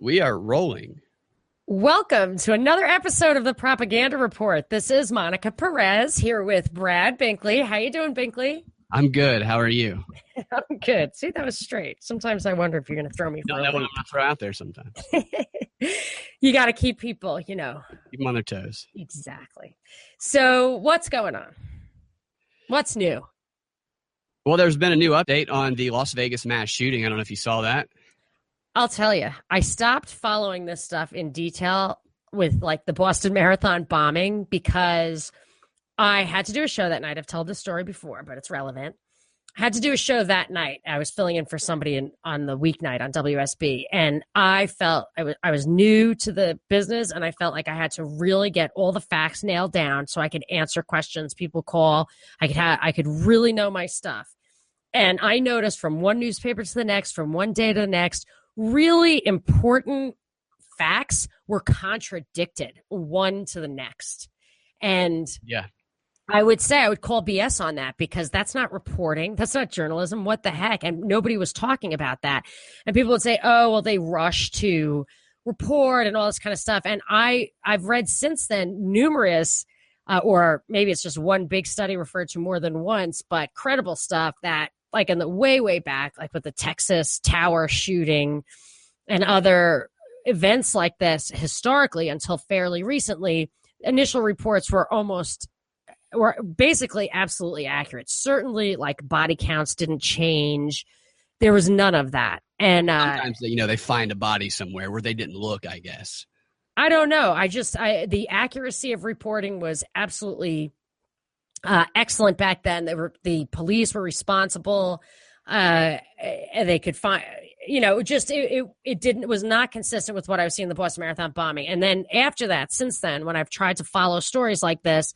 We are rolling. Welcome to another episode of the Propaganda Report. This is Monica Perez here with Brad Binkley. How you doing, Binkley? I'm good. How are you? I'm good. See, that was straight. Sometimes I wonder if you're going to throw me for Don't a know what I'm loop. going to throw out there sometimes. You got to keep people, Keep them on their toes. Exactly. So what's going on? What's new? Well, there's been a new update on the Las Vegas mass shooting. I don't know if you saw that. I'll tell you, I stopped following this stuff in detail with like the Boston Marathon bombing because I had to do a show that night. I've told this story before, but it's relevant. I had to do a show that night. I was filling in for somebody on the weeknight on WSB, and I felt I was new to the business, and I felt like I had to really get all the facts nailed down so I could answer questions people call. I could really know my stuff. And I noticed from one newspaper to the next, from one day to the next, really important facts were contradicted one to the next. And yeah, I would say I would call BS on that because that's not reporting. That's not journalism. What the heck? And nobody was talking about that. And people would say, oh, well, they rushed to report and all this kind of stuff. And I've read since then numerous, or maybe it's just one big study referred to more than once, but credible stuff that like in the way back, like with the Texas Tower shooting and other events like this historically until fairly recently, initial reports were basically absolutely accurate. Certainly like body counts didn't change. There was none of that. And sometimes they find a body somewhere where they didn't look, I guess. I don't know. The accuracy of reporting was absolutely excellent back then. The police were responsible. And they could find, it was not consistent with what I was seeing in the Boston Marathon bombing. And then after that, since then, when I've tried to follow stories like this,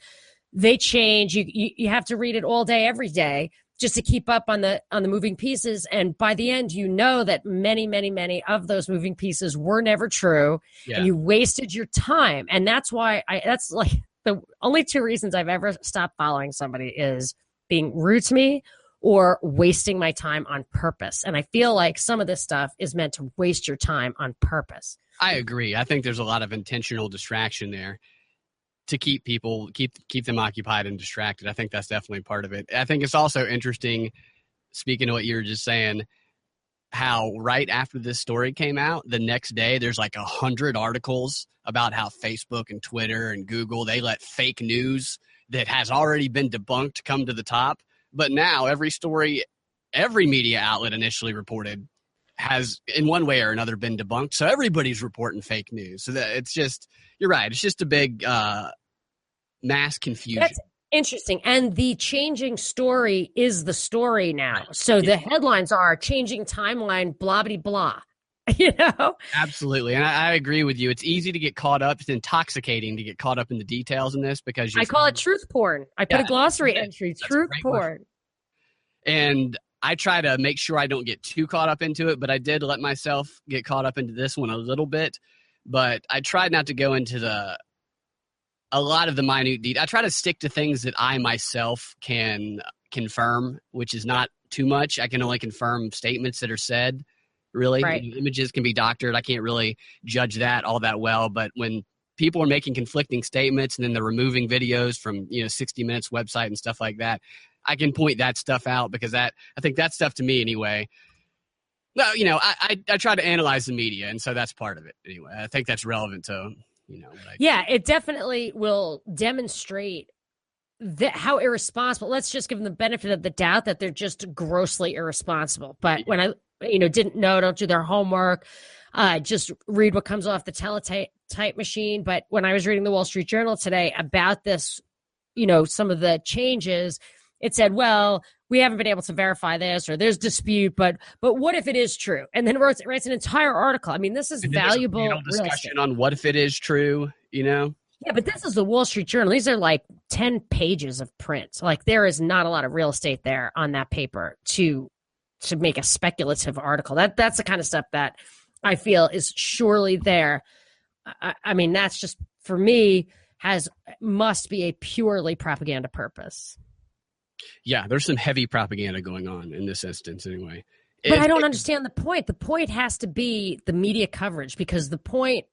they change. You have to read it all day, every day, just to keep up on the moving pieces. And by the end, you know that many of those moving pieces were never true, and you wasted your time. And that's why that's like the only two reasons I've ever stopped following somebody is being rude to me or wasting my time on purpose. And I feel like some of this stuff is meant to waste your time on purpose. I agree. I think there's a lot of intentional distraction there to keep people, keep them occupied and distracted. I think that's definitely part of it. I think it's also interesting, speaking of what you were just saying, how right after this story came out, the next day, there's like 100 articles about how Facebook and Twitter and Google, they let fake news that has already been debunked come to the top. But now every story, every media outlet initially reported has in one way or another been debunked. So everybody's reporting fake news. So that it's just, you're right. It's just a big mass confusion. That's interesting. And the changing story is the story now. So the headlines are changing timeline, blah, blah, blah. Absolutely. And I agree with you. It's easy to get caught up. It's intoxicating to get caught up in the details in this because I call it truth porn. I put a glossary entry, truth porn. And I try to make sure I don't get too caught up into it, but I did let myself get caught up into this one a little bit. But I tried not to go into a lot of the minute detail. I try to stick to things that I myself can confirm, which is not too much. I can only confirm statements that are said. Really, right. Images can be doctored. I can't really judge that all that well. But when people are making conflicting statements and then they're removing videos from 60 Minutes website and stuff like that, I can point that stuff out because I think that stuff to me anyway. Well, I try to analyze the media, and so that's part of it anyway. I think that's relevant to Yeah, it definitely will demonstrate how irresponsible. Let's just give them the benefit of the doubt that they're just grossly irresponsible. But when I didn't know, don't do their homework, just read what comes off the teletype machine. But when I was reading the Wall Street Journal today about this, some of the changes, it said, well, we haven't been able to verify this, or there's dispute, but what if it is true? And then writes an entire article. I mean, this is valuable discussion on what if it is true, Yeah, but this is the Wall Street Journal. These are like 10 pages of print. Like there is not a lot of real estate there on that paper to make a speculative article. That's the kind of stuff that I feel is surely there. I mean, that's just, for me, must be a purely propaganda purpose. Yeah, there's some heavy propaganda going on in this instance anyway. But I don't understand the point. The point has to be the media coverage, because the point,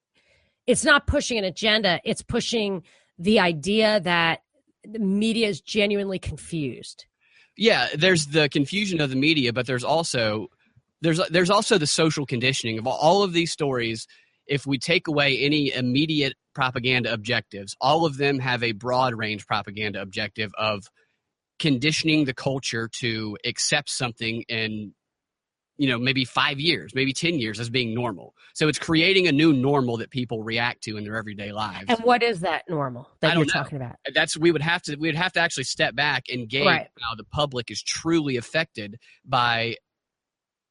it's not pushing an agenda. It's pushing the idea that the media is genuinely confused. Yeah, there's the confusion of the media, but there's also the social conditioning of all of these stories. If we take away any immediate propaganda objectives, all of them have a broad range propaganda objective of conditioning the culture to accept something in, maybe 5 years, maybe 10 years as being normal. So it's creating a new normal that people react to in their everyday lives. And what is that normal that you're talking about? We'd have to actually step back and gauge how the public is truly affected by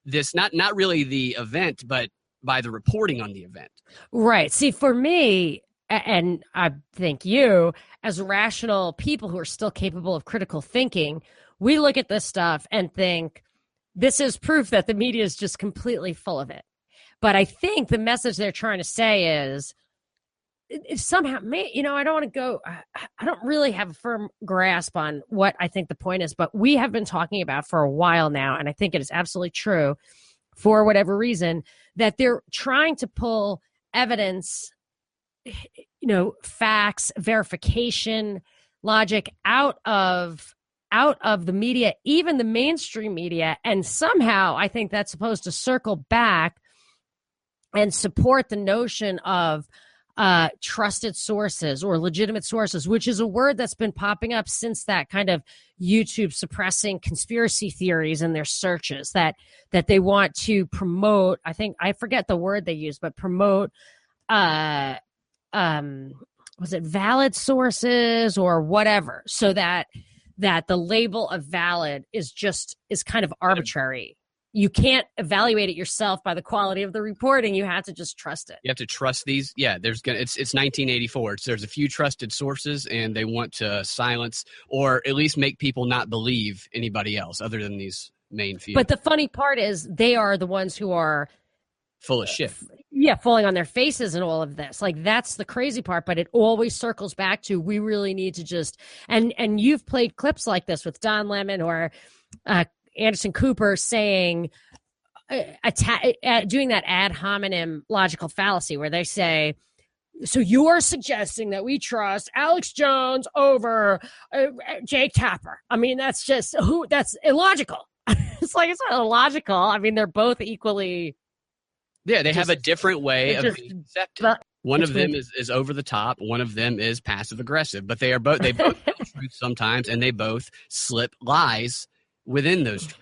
this, not really the event, but by the reporting on the event. Right. See, for me, and I think you, as rational people who are still capable of critical thinking, we look at this stuff and think, this is proof that the media is just completely full of it. But I think the message they're trying to say is, if somehow, I don't want to go, I don't really have a firm grasp on what I think the point is, but we have been talking about for a while now, and I think it is absolutely true, for whatever reason, that they're trying to pull evidence, facts, verification, logic out of the media, even the mainstream media. And somehow I think that's supposed to circle back and support the notion of trusted sources or legitimate sources, which is a word that's been popping up since that kind of YouTube suppressing conspiracy theories in their searches that they want to promote. I think, I forget the word they use, but promote, was it valid sources or whatever, so that the label of valid is kind of arbitrary. You can't evaluate it yourself by the quality of the reporting. You have to just trust it. You have to trust these. Yeah, it's 1984. There's a few trusted sources, and they want to silence or at least make people not believe anybody else other than these main few. But the funny part is they are the ones who are full of shit. Yeah, falling on their faces and all of this. Like, that's the crazy part, but it always circles back to, we really need to just, and you've played clips like this with Don Lemon or Anderson Cooper saying, doing that ad hominem logical fallacy where they say, so you're suggesting that we trust Alex Jones over Jake Tapper. I mean, that's illogical. It's like, it's not illogical. I mean, they're both equally. Yeah, they have a different way of being accepted. One of them is over the top. One of them is passive aggressive. But they both tell truth sometimes, and they both slip lies within those truths.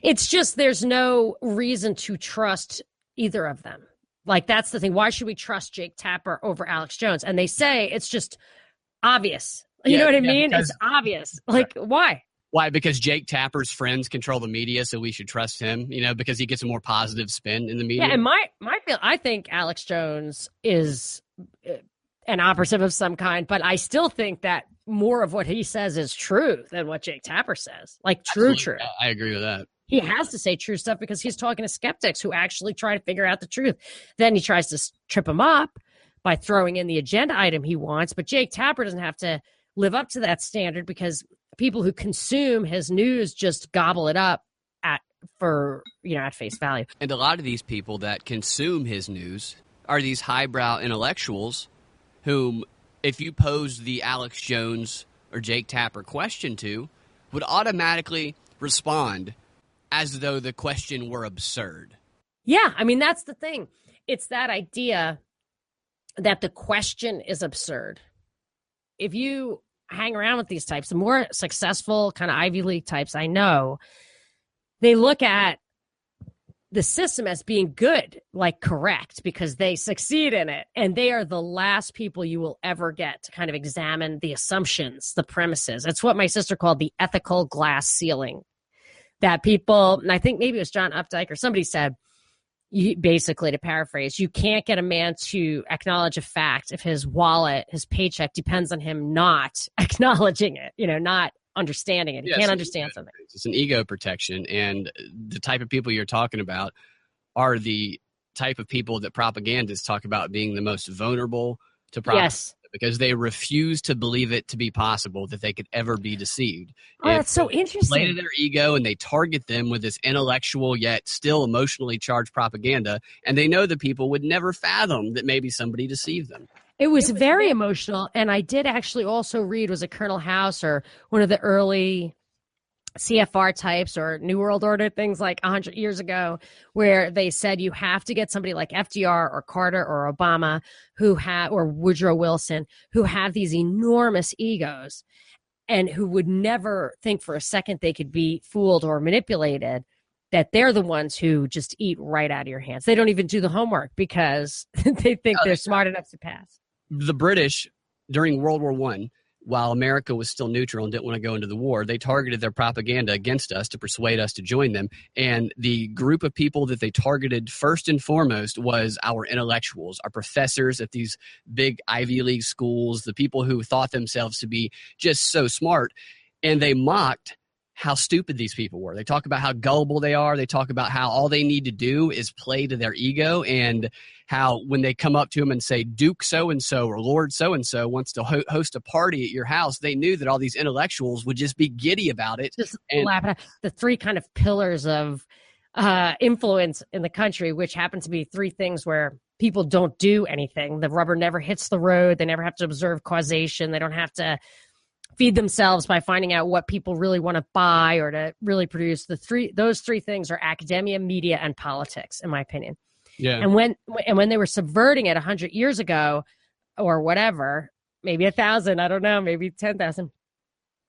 It's just, there's no reason to trust either of them. Like, that's the thing. Why should we trust Jake Tapper over Alex Jones? And they say it's just obvious. You know what I mean? It's obvious. Like, why? Why? Because Jake Tapper's friends control the media, so we should trust him, because he gets a more positive spin in the media. Yeah, and I think Alex Jones is an operative of some kind, but I still think that more of what he says is true than what Jake Tapper says. Like, true. I agree with that. He has to say true stuff because he's talking to skeptics who actually try to figure out the truth. Then he tries to trip them up by throwing in the agenda item he wants, but Jake Tapper doesn't have to live up to that standard because people who consume his news just gobble it up at face value. And a lot of these people that consume his news are these highbrow intellectuals whom, if you pose the Alex Jones or Jake Tapper question to, would automatically respond as though the question were absurd. Yeah, I mean, that's the thing. It's that idea that the question is absurd. If you hang around with these types, the more successful kind of Ivy League types I know, they look at the system as being good, like correct, because they succeed in it. And they are the last people you will ever get to kind of examine the assumptions, the premises. That's what my sister called the ethical glass ceiling. That people, and I think maybe it was John Updike or somebody said, basically, to paraphrase, you can't get a man to acknowledge a fact if his wallet, his paycheck depends on him not acknowledging it, not understanding it. He can't understand something. It's an ego protection. And the type of people you're talking about are the type of people that propagandists talk about being the most vulnerable to propaganda. Yes. because they refuse to believe it to be possible that they could ever be deceived. Oh, that's so interesting. Play to their ego, and they target them with this intellectual yet still emotionally charged propaganda, and they know the people would never fathom that maybe somebody deceived them. It was very emotional, and I did actually also read, was it Colonel House or one of the early CFR types or New World Order things like 100 years ago, where they said you have to get somebody like FDR or Carter or Obama or Woodrow Wilson, who have these enormous egos and who would never think for a second they could be fooled or manipulated, that they're the ones who just eat right out of your hands. They don't even do the homework because they think they're smart enough to pass. The British, during World War I, while America was still neutral and didn't want to go into the war, they targeted their propaganda against us to persuade us to join them. And the group of people that they targeted first and foremost was our intellectuals, our professors at these big Ivy League schools, the people who thought themselves to be just so smart. And they mocked how stupid these people were. They talk about how gullible they are. They talk about how all they need to do is play to their ego, and how when they come up to them and say Duke so-and-so or Lord so-and-so wants to host a party at your house, they knew that all these intellectuals would just be giddy about it. Just laugh at the three kind of pillars of influence in the country, which happen to be three things where people don't do anything. The rubber never hits the road. They never have to observe causation. They don't have to feed themselves by finding out what people really want to buy or to really produce. Those three things are academia, media, and politics, in my opinion. Yeah. And when they were subverting it 100 years ago or whatever, maybe 1,000, I don't know, maybe 10,000,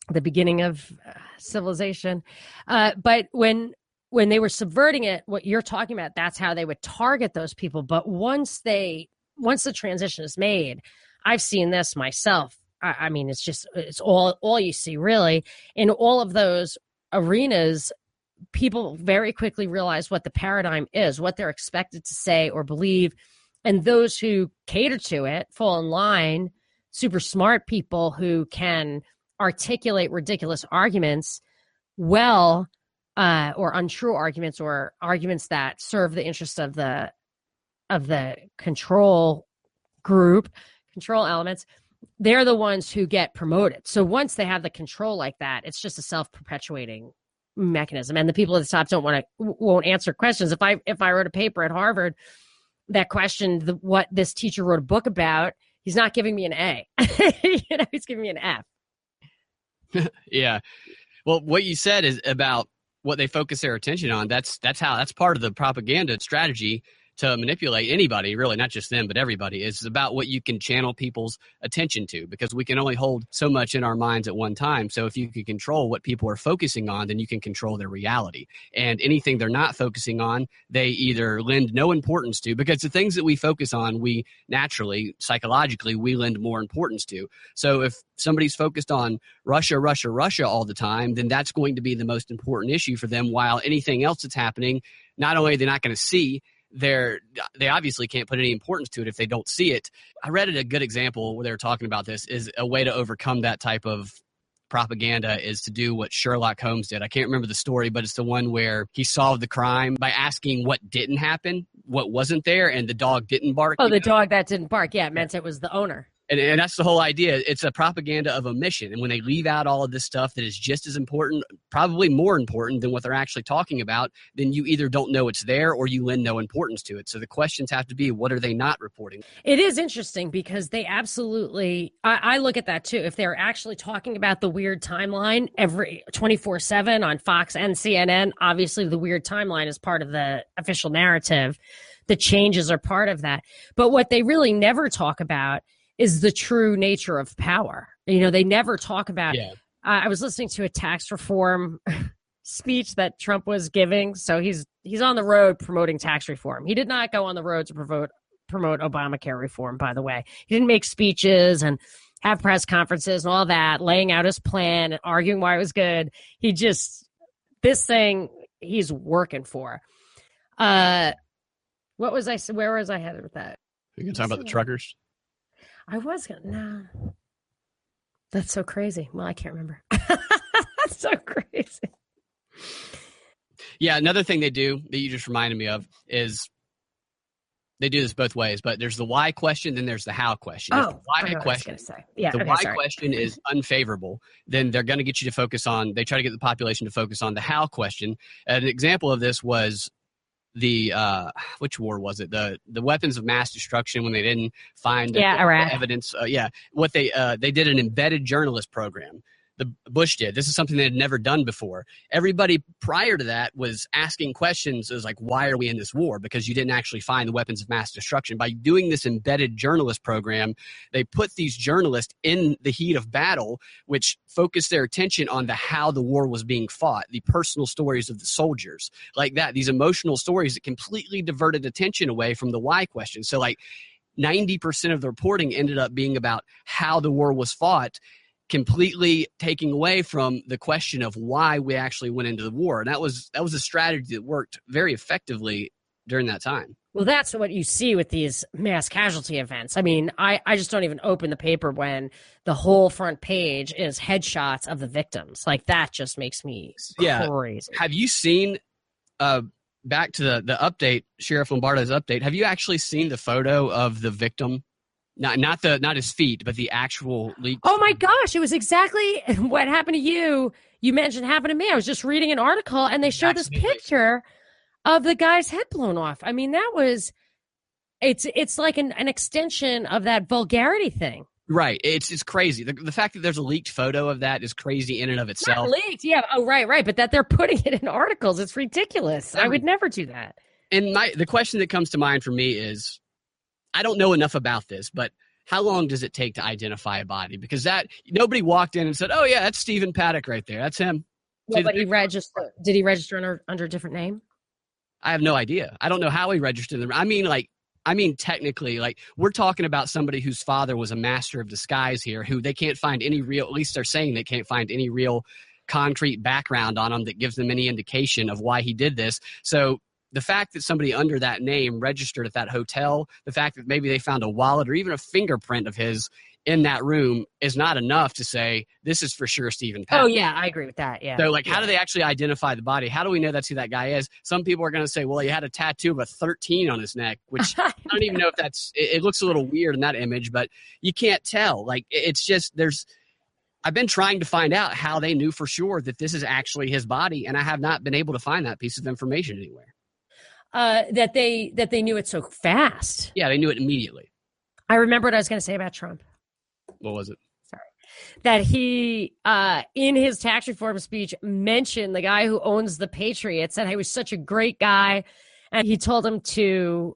the beginning of civilization. But when they were subverting it, what you're talking about, that's how they would target those people. But once the transition is made, I've seen this myself. I mean, it's all you see, really. In all of those arenas, people very quickly realize what the paradigm is, what they're expected to say or believe. And those who cater to it fall in line, super smart people who can articulate ridiculous arguments well, or untrue arguments, or arguments that serve the interest of the control group, control elements. They're the ones who get promoted. So once they have the control like that, it's just a self-perpetuating mechanism. And the people at the top won't answer questions. If I wrote a paper at Harvard that questioned what this teacher wrote a book about, he's not giving me an A. He's giving me an F. Yeah. Well, what you said is about what they focus their attention on. That's part of the propaganda strategy to manipulate anybody, really, not just them, but everybody. It's about what you can channel people's attention to, because we can only hold so much in our minds at one time. So if you can control what people are focusing on, then you can control their reality. And anything they're not focusing on, they either lend no importance to, because the things that we focus on, we naturally, psychologically, we lend more importance to. So if somebody's focused on Russia, Russia, Russia all the time, then that's going to be the most important issue for them, while anything else that's happening, not only are they not going to see, they obviously can't put any importance to it if they don't see it. I read a good example where they were talking about this is a way to overcome that type of propaganda is to do what Sherlock Holmes did. I can't remember the story, but it's the one where he solved the crime by asking what didn't happen, what wasn't there, and the dog didn't bark. Oh, the dog that didn't bark. Yeah, it meant it was the owner. And that's the whole idea. It's a propaganda of omission. And when they leave out all of this stuff that is just as important, probably more important than what they're actually talking about, then you either don't know it's there or you lend no importance to it. So the questions have to be, what are they not reporting? It is interesting because they absolutely, I look at that too. If they're actually talking about the weird timeline every 24/7 on Fox and CNN, obviously the weird timeline is part of the official narrative. The changes are part of that. But what they really never talk about is the true nature of power. They never talk about, I was listening to a tax reform speech that Trump was giving. So he's on the road promoting tax reform. He did not go on the road to promote Obamacare reform, by the way. He didn't make speeches and have press conferences and all that, laying out his plan and arguing why it was good. This thing he's working for. Where was I headed with that? You can talk about the truckers? I was going to, no. That's so crazy. Well, I can't remember. That's so crazy. Yeah, another thing they do that you just reminded me of is They do this both ways, but there's the why question, then there's the how question. If the why question, question is unfavorable, then they're going to get you to focus on, they try to get the population to focus on the how question. An example of this was the, which war was it? The weapons of mass destruction when they didn't find Iraq. evidence. What they did an embedded journalist program. The Bush did. This is something they had never done before. Everybody prior to that was asking questions as like, why are we in this war? Because you didn't actually find the weapons of mass destruction. By doing this embedded journalist program, they put these journalists in the heat of battle, which focused their attention on how the war was being fought, the personal stories of the soldiers, like that, these emotional stories that completely diverted attention away from the why question. So like 90% of the reporting ended up being about how the war was fought, completely taking away from the question of why we actually went into the war. And that was a strategy that worked very effectively during that time. Well, that's what you see with these mass casualty events. I mean, I just don't even open the paper when the whole front page is headshots of the victims. Like, that just makes me crazy. Have you seen, back to the update, Sheriff Lombardo's update, have you actually seen the photo of the victim? Not his feet, but the actual leak. Oh my gosh, it was exactly what happened to you. You mentioned happened to me. I was just reading an article and they showed this picture of the guy's head blown off. I mean, it's like an extension of that vulgarity thing. Right. It's crazy. The fact that there's a leaked photo of that is crazy in and of itself. Not leaked, yeah. Oh, right. But that they're putting it in articles, it's ridiculous. I would never do that. And the question that comes to mind for me is, I don't know enough about this, but how long does it take to identify a body? Because that nobody walked in and said, "Oh yeah, that's Stephen Paddock right there. That's him." Well, but did he register under a different name? I have no idea. I don't know how he registered. I mean, technically, like, we're talking about somebody whose father was a master of disguise here, who they can't find any real. At least they're saying they can't find any real concrete background on him that gives them any indication of why he did this. So the fact that somebody under that name registered at that hotel, the fact that maybe they found a wallet or even a fingerprint of his in that room is not enough to say this is for sure Stephen Paddock. Oh, yeah, I agree with that. Yeah. So, like, how do they actually identify the body? How do we know that's who that guy is? Some people are going to say, well, he had a tattoo of a 13 on his neck, which I don't even know if it looks a little weird in that image, but you can't tell. Like, it's just, I've been trying to find out how they knew for sure that this is actually his body, and I have not been able to find that piece of information anywhere. That they knew it so fast. Yeah, they knew it immediately. I remember what I was going to say about Trump. What was it? Sorry. That he, in his tax reform speech, mentioned the guy who owns the Patriots, and he was such a great guy. And he told him to,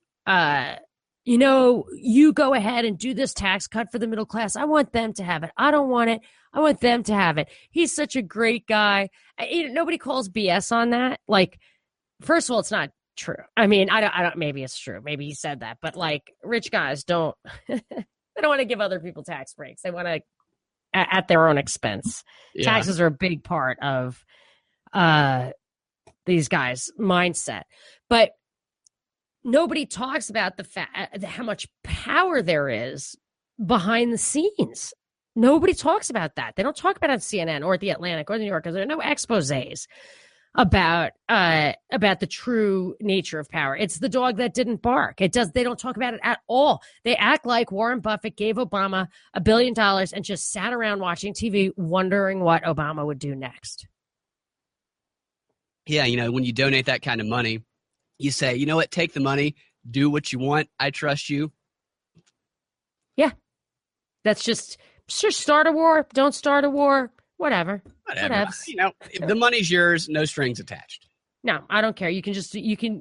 you go ahead and do this tax cut for the middle class. I want them to have it. I don't want it. I want them to have it. He's such a great guy. Nobody calls BS on that. Like, first of all, it's not true. I mean, I don't, maybe it's true. Maybe he said that, but like, rich guys don't, they don't want to give other people tax breaks. They want to, at their own expense. Yeah. Taxes are a big part of these guys' mindset, but nobody talks about the fact how much power there is behind the scenes. Nobody talks about that. They don't talk about it on CNN or at the Atlantic or the New Yorker. There are no exposés about the true nature of power. It's the dog that didn't bark. They don't talk about it at all. They act like Warren Buffett gave Obama $1 billion and just sat around watching TV wondering what Obama would do next. Yeah, when you donate that kind of money, you say, you know what, take the money, do what you want. I trust you. Yeah. That's just start a war, don't start a war. Whatever. If the money's yours, no strings attached. No, I don't care. You can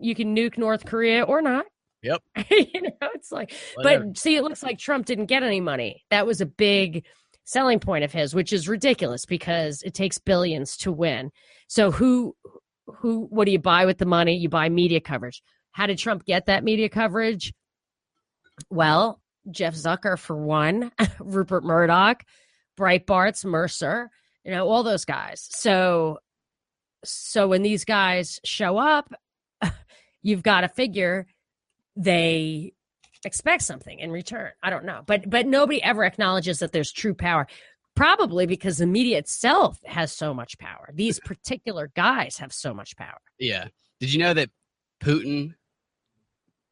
nuke North Korea or not. Yep. It's like, whatever. But see, it looks like Trump didn't get any money. That was a big selling point of his, which is ridiculous because it takes billions to win. So what do you buy with the money? You buy media coverage. How did Trump get that media coverage? Well, Jeff Zucker for one, Rupert Murdoch, Breitbart's Mercer, all those guys. So when these guys show up, you've got to figure they expect something in return. I don't know. But nobody ever acknowledges that there's true power, probably because the media itself has so much power. These particular guys have so much power. Yeah. Did you know that Putin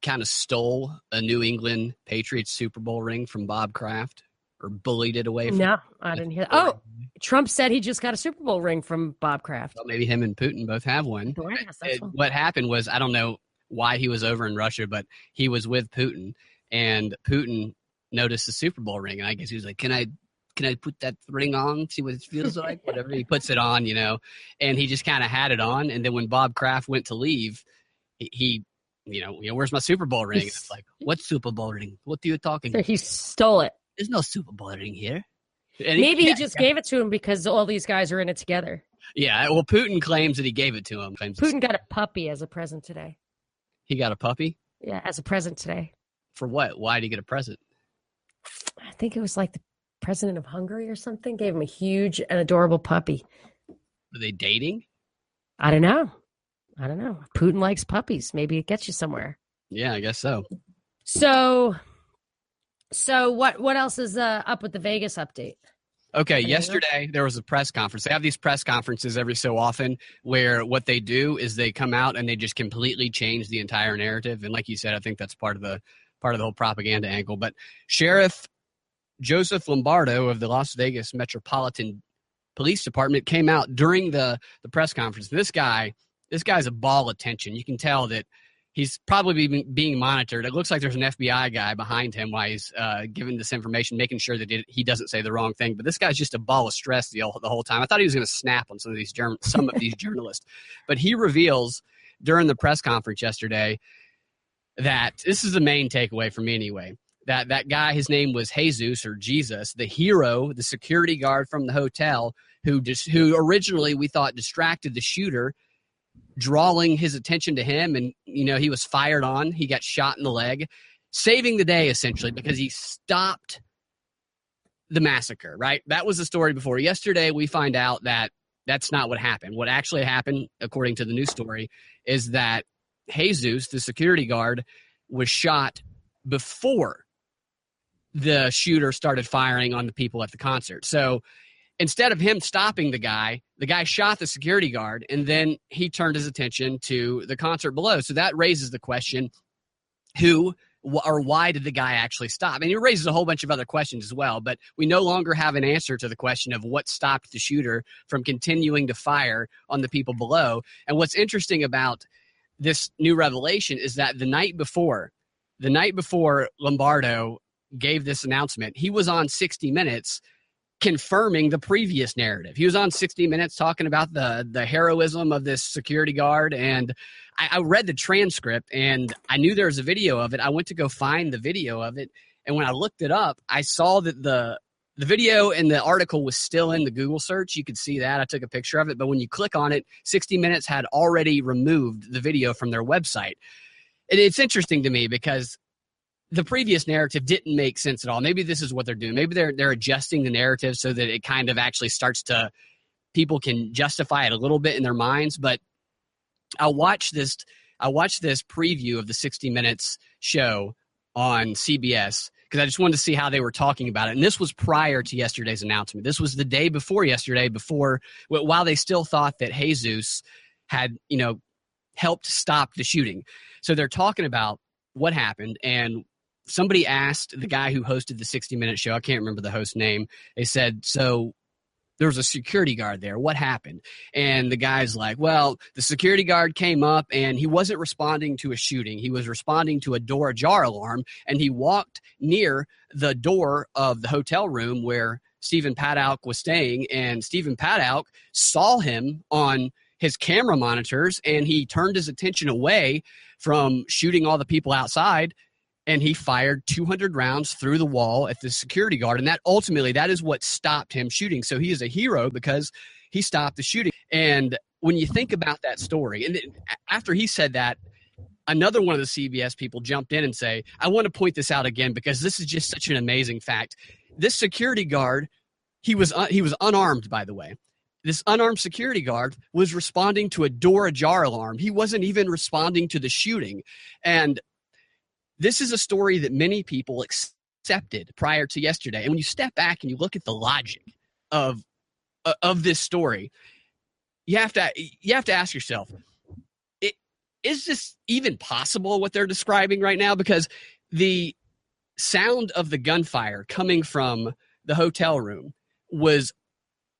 kind of stole a New England Patriots Super Bowl ring from Bob Kraft, or bullied it away from No, I didn't hear that. Oh, Trump said he just got a Super Bowl ring from Bob Kraft. Well, maybe him and Putin both have one. The White House, that's What happened was, I don't know why he was over in Russia, but he was with Putin, and Putin noticed the Super Bowl ring, and I guess he was like, can I put that ring on, see what it feels like? Whatever. He puts it on, and he just kind of had it on. And then when Bob Kraft went to leave, he where's my Super Bowl ring? And it's like, what Super Bowl ring? What are you talking so about? He stole it. There's no Super Bowl ring here. And Maybe he just gave it to him because all these guys are in it together. Yeah, well, Putin claims that he gave it to him. Putin got a puppy as a present today. He got a puppy? Yeah, as a present today. For what? Why did he get a present? I think it was like the president of Hungary or something. Gave him a huge and adorable puppy. Are they dating? I don't know. Putin likes puppies. Maybe it gets you somewhere. Yeah, I guess so. So what else is up with the Vegas update? Okay, yesterday there was a press conference. They have these press conferences every so often where what they do is they come out and they just completely change the entire narrative. And like you said, I think that's part of the whole propaganda angle. But Sheriff Joseph Lombardo of the Las Vegas Metropolitan Police Department came out during the press conference. This guy's a ball of tension. You can tell that he's probably being monitored. It looks like there's an FBI guy behind him while he's giving this information, making sure that he doesn't say the wrong thing. But this guy's just a ball of stress the whole time. I thought he was going to snap on some of these journalists. But he reveals during the press conference yesterday that this is the main takeaway for me anyway, that guy, his name was Jesus or Jesus, the hero, the security guard from the hotel who originally we thought distracted the shooter, drawing his attention to him, and he was fired on. He got shot in the leg, saving the day essentially because he stopped the massacre, right? That was the story before. Yesterday we find out that that's not what happened. What actually happened, according to the news story, is that Jesus, the security guard, was shot before the shooter started firing on the people at the concert. So instead of him stopping the guy shot the security guard, and then he turned his attention to the concert below. So that raises the question, who or why did the guy actually stop? And it raises a whole bunch of other questions as well, but we no longer have an answer to the question of what stopped the shooter from continuing to fire on the people below. And what's interesting about this new revelation is that the night before Lombardo gave this announcement, he was on 60 Minutes confirming the previous narrative. He was on 60 Minutes talking about the heroism of this security guard, and I read the transcript, and I knew there was a video of it. I went to go find the video of it, and when I looked it up, I saw that the video and the article was still in the Google search. You could see that. I took a picture of it, but when you click on it, 60 Minutes had already removed the video from their website. And it's interesting to me because the previous narrative didn't make sense at all. Maybe this is what they're doing. Maybe they're adjusting the narrative so that it kind of actually starts to, people can justify it a little bit in their minds. But I watched this preview of the 60 Minutes show on CBS because I just wanted to see how they were talking about it. And this was prior to yesterday's announcement. This was the day before yesterday, while they still thought that Jesus had, helped stop the shooting. So they're talking about what happened, and somebody asked the guy who hosted the 60 Minute show, I can't remember the host's name, they said, so there was a security guard there. What happened? And the guy's like, well, the security guard came up and he wasn't responding to a shooting. He was responding to a door ajar alarm, and he walked near the door of the hotel room where Stephen Paddock was staying, and Stephen Paddock saw him on his camera monitors, and he turned his attention away from shooting all the people outside, and he fired 200 rounds through the wall at the security guard. And that is what stopped him shooting. So he is a hero because he stopped the shooting. And when you think about that story, and after he said that, another one of the CBS people jumped in and say, I want to point this out again because this is just such an amazing fact. This security guard, he was unarmed, by the way. This unarmed security guard was responding to a door ajar alarm. He wasn't even responding to the shooting. And this is a story that many people accepted prior to yesterday. And when you step back and you look at the logic of this story, you have to ask yourself, is this even possible what they're describing right now? Because the sound of the gunfire coming from the hotel room was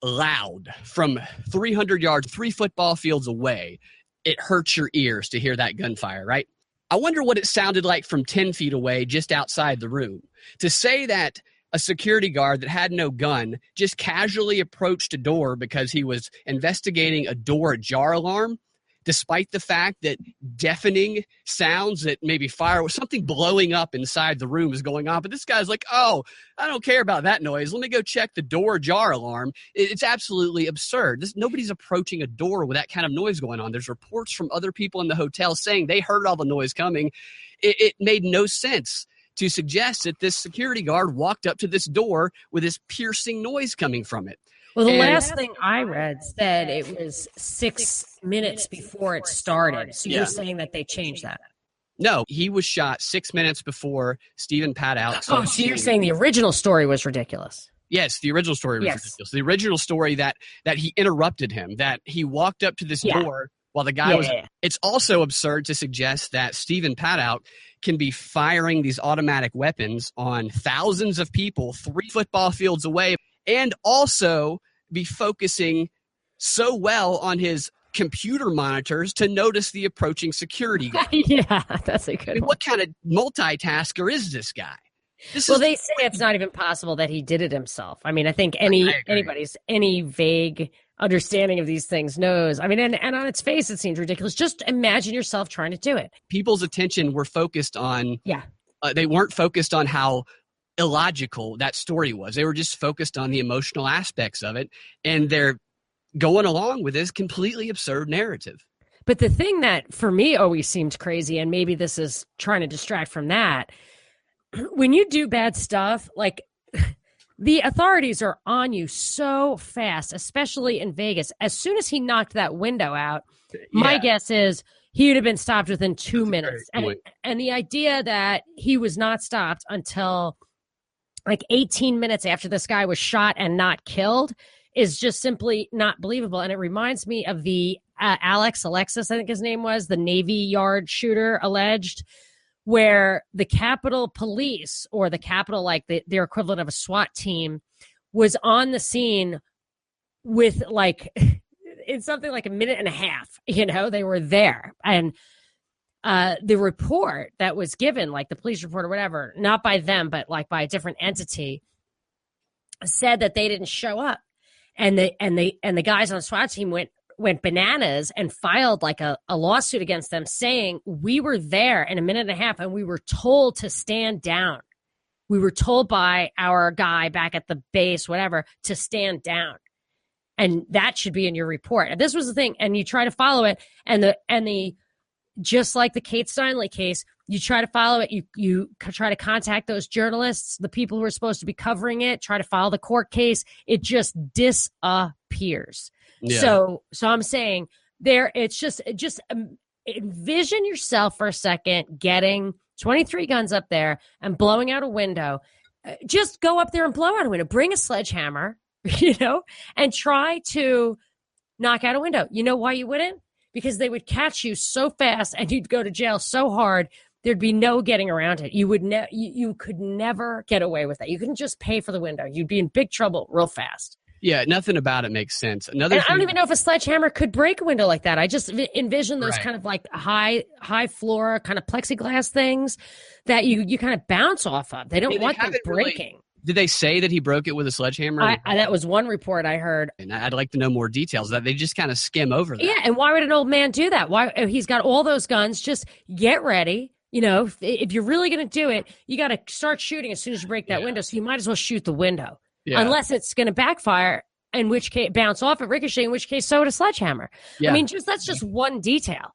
loud from 300 yards, 3 football fields away. It hurts your ears to hear that gunfire, right? I wonder what it sounded like from 10 feet away, just outside the room. To say that a security guard that had no gun just casually approached a door because he was investigating a door ajar alarm, despite the fact that deafening sounds that maybe fire was something blowing up inside the room is going on. But this guy's like, oh, I don't care about that noise. Let me go check the door ajar alarm. It's absolutely absurd. Nobody's approaching a door with that kind of noise going on. There's reports from other people in the hotel saying they heard all the noise coming. It made no sense to suggest that this security guard walked up to this door with this piercing noise coming from it. Well, the last thing I read said it was 6 minutes before it started. So you're saying that they changed that? No, he was shot 6 minutes before Stephen Paddock. So you're saying the original story was ridiculous? Yes, the original story was ridiculous. The original story that he interrupted him, that he walked up to this door while the guy was. It's also absurd to suggest that Stephen Paddock can be firing these automatic weapons on thousands of people 3 football fields away, and also be focusing so well on his computer monitors to notice the approaching security guard. Yeah, that's a good one. What kind of multitasker is this guy? They say it's not even possible that he did it himself. I mean, I think any vague understanding of these things knows. I mean, and on its face, it seems ridiculous. Just imagine yourself trying to do it. People's attention were focused on, they weren't focused on how illogical that story was. They were just focused on the emotional aspects of it, and they're going along with this completely absurd narrative. But the thing that for me always seemed crazy, and maybe this is trying to distract from that, when you do bad stuff, like the authorities are on you so fast, especially in Vegas. As soon as he knocked that window out, my guess is he would have been stopped within 2 minutes. And the idea that he was not stopped until like 18 minutes after this guy was shot and not killed is just simply not believable. And it reminds me of the Alexis, I think his name was, the Navy Yard shooter alleged, where the Capitol Police, or the Capitol, like their equivalent of a SWAT team, was on the scene with like, in something like a minute and a half, they were there. And the report that was given, like the police report or whatever, not by them, but like by a different entity, said that they didn't show up. And the guys on the SWAT team went bananas and filed like a lawsuit against them, saying we were there in a minute and a half and we were told to stand down. We were told by our guy back at the base, whatever, to stand down. And that should be in your report. And this was the thing. And you try to follow it. And the just like the Kate Steinle case, you try to follow it. You try to contact those journalists, the people who are supposed to be covering it, try to follow the court case. It just disappears. Yeah. So I'm saying it's just envision yourself for a second getting 23 guns up there and blowing out a window. Just go up there and blow out a window. Bring a sledgehammer, and try to knock out a window. You know why you wouldn't? Because they would catch you so fast and you'd go to jail so hard, there'd be no getting around it. You would you could never get away with that. You couldn't just pay for the window. You'd be in big trouble real fast. Yeah, nothing about it makes sense. I don't even know if a sledgehammer could break a window like that. I just envision those kind of like high floor kind of plexiglass things that you kind of bounce off of. They don't want them breaking. Did they say that he broke it with a sledgehammer? That was one report I heard. And I'd like to know more details. That they just kind of skim over that. Yeah, and why would an old man do that? Why he's got all those guns? Just get ready. If you're really going to do it, you got to start shooting as soon as you break that window. So you might as well shoot the window, unless it's going to backfire. In which case, bounce off at ricochet. In which case, so would a sledgehammer. Yeah. I mean, that's just one detail.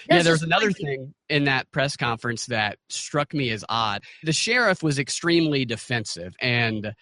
There's another thing in that press conference that struck me as odd. The sheriff was extremely defensive, and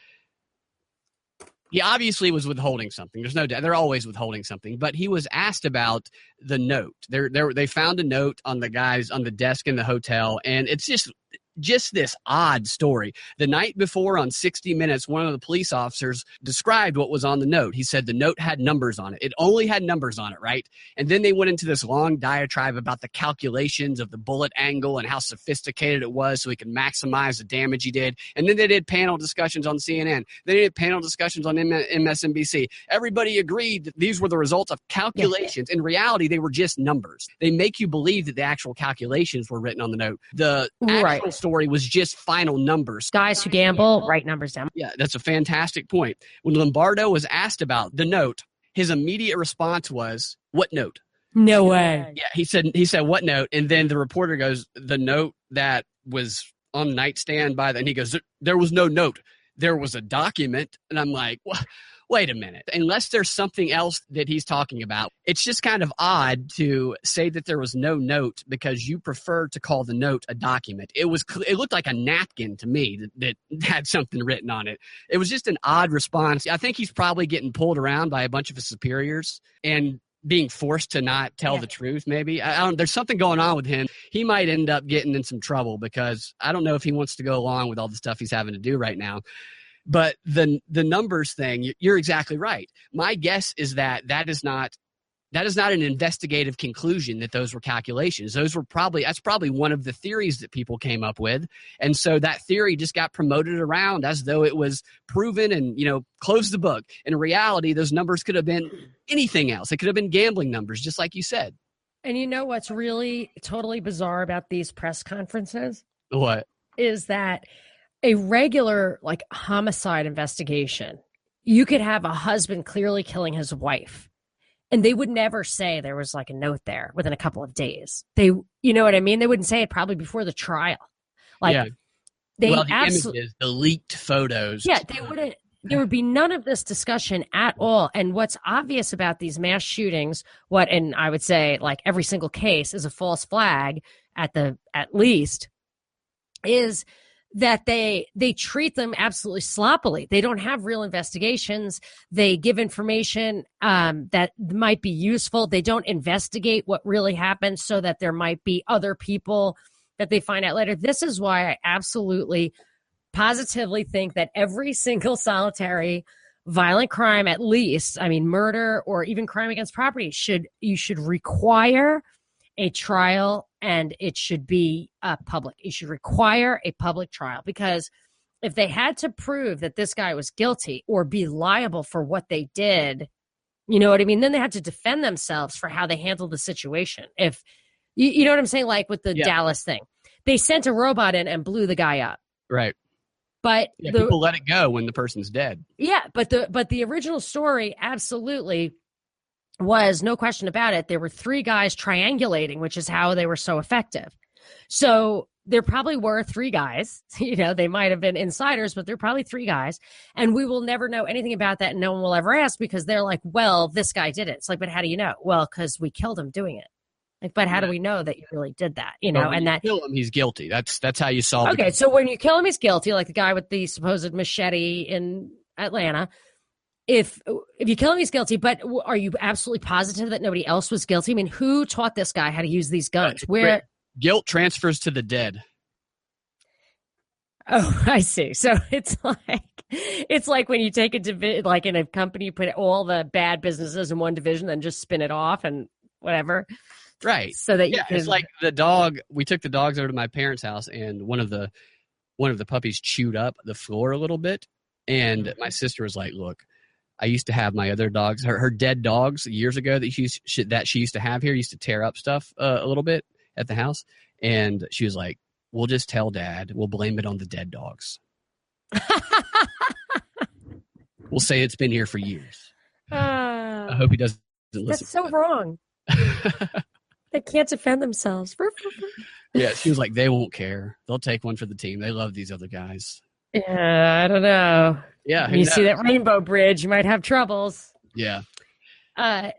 he obviously was withholding something. There's no doubt. They're always withholding something. But he was asked about the note. They found a note on the desk in the hotel, and it's just just this odd story. The night before on 60 Minutes, one of the police officers described what was on the note. He said the note had numbers on it. It only had numbers on it, right? And then they went into this long diatribe about the calculations of the bullet angle and how sophisticated it was so he could maximize the damage he did. And then they did panel discussions on CNN. They did panel discussions on MSNBC. Everybody agreed that these were the results of calculations. In reality, they were just numbers. They make you believe that the actual calculations were written on the note. The actual story was just final numbers. Guys who gamble, write numbers down. Yeah, that's a fantastic point. When Lombardo was asked about the note, his immediate response was, "What note?" No way. Yeah, he said, "What note?" And then the reporter goes, "The note that was on the nightstand by the," and he goes, "There was no note. There was a document." And I'm like, what? Wait a minute. Unless there's something else that he's talking about, it's just kind of odd to say that there was no note because you prefer to call the note a document. It looked like a napkin to me that had something written on it. It was just an odd response. I think he's probably getting pulled around by a bunch of his superiors and being forced to not tell the truth, maybe. There's something going on with him. He might end up getting in some trouble because I don't know if he wants to go along with all the stuff he's having to do right now. But the numbers thing, you're exactly right. My guess is that is not an investigative conclusion that those were calculations. That's probably one of the theories that people came up with. And so that theory just got promoted around as though it was proven and, close the book. In reality, those numbers could have been anything else. It could have been gambling numbers, just like you said. And you know what's really totally bizarre about these press conferences? What? Is that a regular homicide investigation, you could have a husband clearly killing his wife, and they would never say there was a note there within a couple of days. You know what I mean? They wouldn't say it probably before the trial. The images, the leaked photos. Yeah, they wouldn't. There would be none of this discussion at all. And what's obvious about these mass shootings, and I would say every single case is a false flag at least, is that they treat them absolutely sloppily. They don't have real investigations. They give information that might be useful. They don't investigate what really happened so that there might be other people that they find out later. This is why I absolutely, positively think that every single solitary violent crime, at least, murder or even crime against property, you should require a trial, and it should be public. You should require a public trial, because if they had to prove that this guy was guilty or be liable for what they did, you know what I mean? Then they had to defend themselves for how they handled the situation. If you know what I'm saying? Like with the Dallas thing, they sent a robot in and blew the guy up. Right. But people let it go when the person's dead. Yeah, but the original story absolutely was, no question about it, there were three guys triangulating, which is how they were so effective. So there probably were three guys. They might have been insiders, but there are probably three guys. And we will never know anything about that, and no one will ever ask, because they're like, well, this guy did it. It's like, but how do you know? Well, because we killed him doing it. But how do we know that you really did that? And that kill him, he's guilty. That's how you solve it. Okay, so when you kill him, he's guilty, like the guy with the supposed machete in Atlanta. If you kill him, he's guilty. But are you absolutely positive that nobody else was guilty? Who taught this guy how to use these guns? Where guilt transfers to the dead. Oh, I see. So it's like when you take like in a company, you put all the bad businesses in one division, then just spin it off and whatever. Right. So that it's like the dog. We took the dogs over to my parents' house, and one of the puppies chewed up the floor a little bit, and my sister was like, "Look, I used to have my other dogs, her dead dogs years ago that she used to have here, used to tear up stuff a little bit at the house," and she was like, "We'll just tell Dad. We'll blame it on the dead dogs. We'll say it's been here for years." I hope he doesn't listen. That's so wrong. They can't defend themselves. Yeah, she was like, they won't care. They'll take one for the team. They love these other guys. Yeah, I don't know. Yeah. When you see that rainbow bridge, you might have troubles. Yeah. But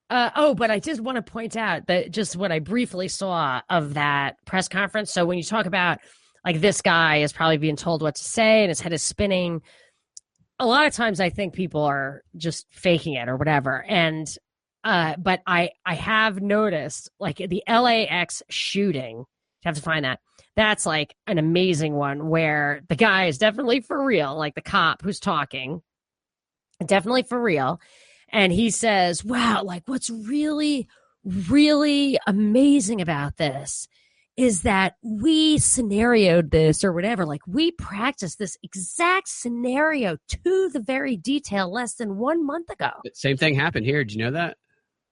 I just want to point out that just what I briefly saw of that press conference. So when you talk about like this guy is probably being told what to say and his head is spinning, a lot of times I think people are just faking it or whatever. And but I have noticed, like the LAX shooting, You have to find that. That's like an amazing one where the guy is definitely for real, like the cop who's talking, definitely for real. And he says, wow, like what's really, really amazing about this is that we scenarioed this or whatever. Like we practiced this exact scenario to the very detail less than 1 month ago. Same thing happened here. Did you know that?